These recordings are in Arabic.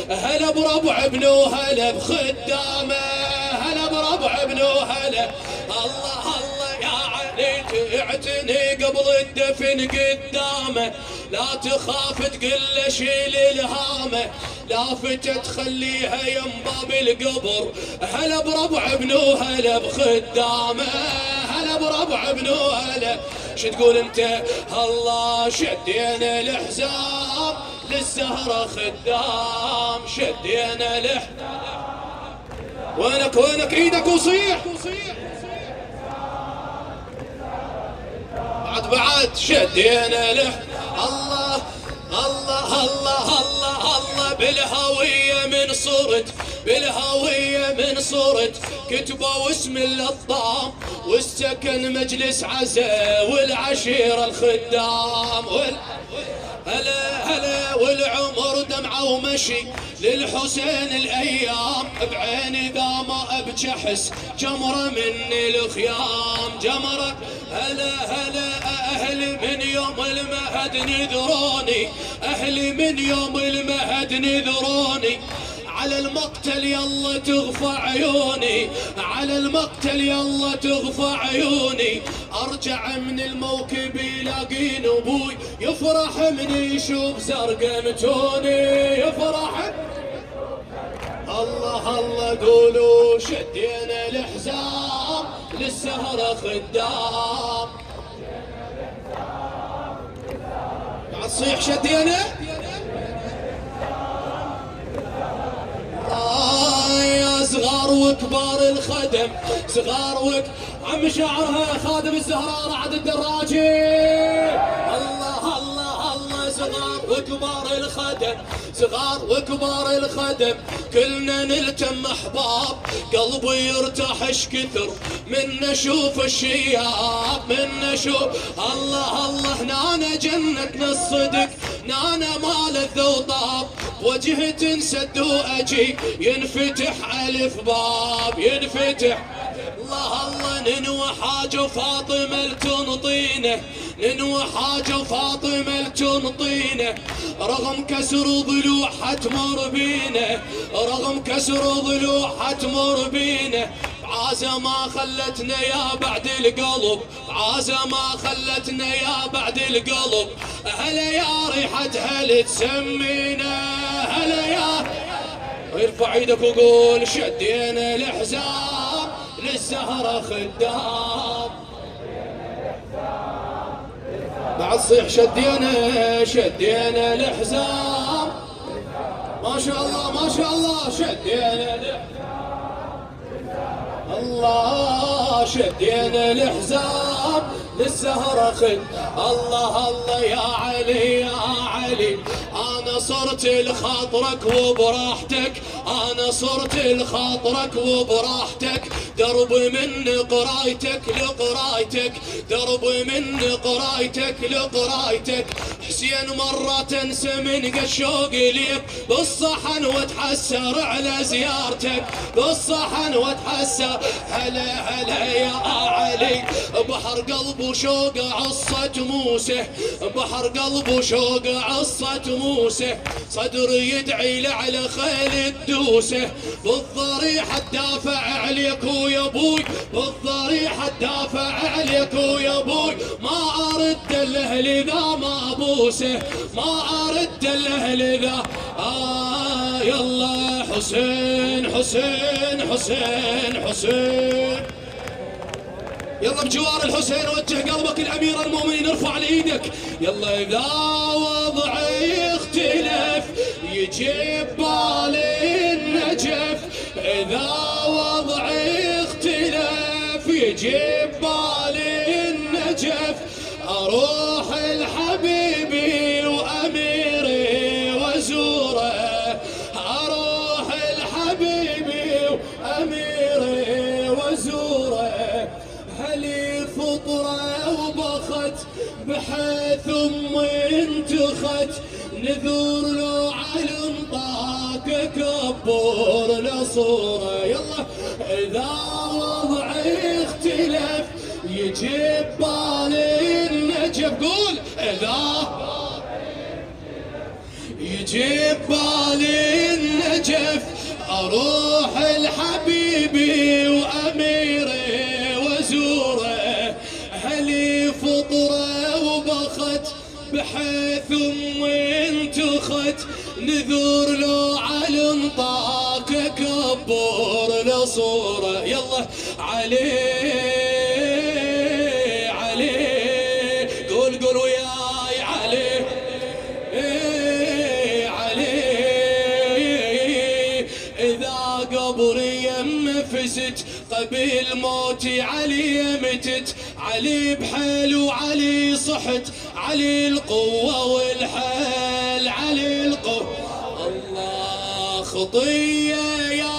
هلا بربع ابنه هلا بخدامه، هلا بربع ابنه هلا. الله الله يا علي تعتني قبل الدفن قدامه، لا تخاف تقول له شيل الهامه، لافتة تخليها يم باب القبر. هلا بربع ابنه هلا بخدامه، هلا بربع ابنه هلا. شو تقول انت؟ الله شدينا الحزام للسهرة خدام، شدينا وينك وينك ايدك وصيح بعد شدينا الله الله الله الله الله. بالهوية من صرت، بالهوية من صرت، كتبوا اسم اللطام والسكن مجلس عزاء والعشيرة الخدام هلا هلا. والعمر دمعة ومشي للحسين الايام، بعيني ذا ما ابكي احس جمرة من الخيام جمرة. هلا هلا اهلي من يوم المهد نذروني، اهلي من يوم المهد نذروني، على المقتل يلا تغفى عيوني، على المقتل يلا تغفى عيوني. ارجع من الموكب يلاقين ابوي يفرح من يشوف زرقمتوني، يفرح. الله الله قولوا شدينا الحزام للسهرة خدام. بعد صيح شدينا يا صغار وكبار الخدم، صغار عم شعرها خادم الزهراء رعد الدراجي. الله الله الله. صغار وكبار الخدم، صغار وكبار الخدم، كلنا نلتم احباب، قلبي يرتاح اش كثر من نشوف الشياب، من نشوف. الله الله نانا جنتنا الصدق، نانا مال الذوطاب، وجهة سد واجي ينفتح الف باب ينفتح. الله الله ننوى حاجة فاطمة لتنطينه، ننوى حاجة فاطمة لتنطينه، رغم كسر ضلوعها تمر بينه، رغم كسر ضلوعها تمر بينه. عازة ما خلتنا يا بعد القلب، عازة ما خلتنا يا بعد القلب. هلا يا ريحة هل تسمينا، هلا يا. ارفع ايدك وقول شدينا الحزام للزهرة خدام. بعد صيح شدينا شدينا الحزام. ما شاء الله ما شاء الله شدينا الله شدينا الحزام للسهرة خد. الله الله يا علي يا علي، انا صرت لخاطرك وبراحتك، انا صرت لخاطرك وبراحتك، درب من قرايتك لقرايتك، درب من قرايتك لقرايتك. حسين مرة تنسى من الشوق ليك بالصحن وتحسر على زيارتك، بالصحن وتحسر. هلا هلا يا علي، بحر قلب وشوق عصة موسى، بحر قلب وشوق عصة موسى، صدر يدعي لعلى خيل الدوسه، بالضريحة تدافع عليك ويا ابوي، بالضريحة تدافع عليك ويا ابوي. ما ارد الاهل ذا ما ابوسه، ما ارد الاهل ذا. يلا حسين حسين حسين حسين. يلا بجوار الحسين وجه قلبك الامير المؤمنين، ارفع لايدك. يلا اذا وضعي اختلف يجيب بالي النجف، اذا وضعي اختلف يجيب بالي النجف. اروح لحبيبي واميري وزوره، اروح لحبيبي واميري وزوره. هلي فطره وبخت بحيث امي انتخت، نذور لو علم طاك كبر لصوره. يلا اذا وضعي اختلف يجيب بالي النجف، قول اذا جبالي النجف اروح لحبيبي واميري وزوره، هلي فطره وبخت بحيث انتخت، نذور لو على انطاك كبر لصوره. يلا عليه عليه قول قول وياي عليه عليه، اذا قبري فزت قبل موتي علي متت، علي بحيل وعلي صحت، علي القوة والحيل علي القوة. الله خطية يا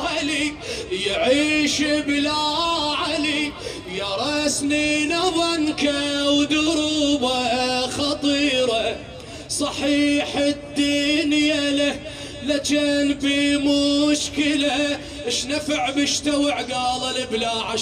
علي يعيش بلا علي، يا سنين ظنك ودروبه خطيرة، صحيح الدنيا له لكن بمشكلة، اش نفع بشتوى عقال البلاع.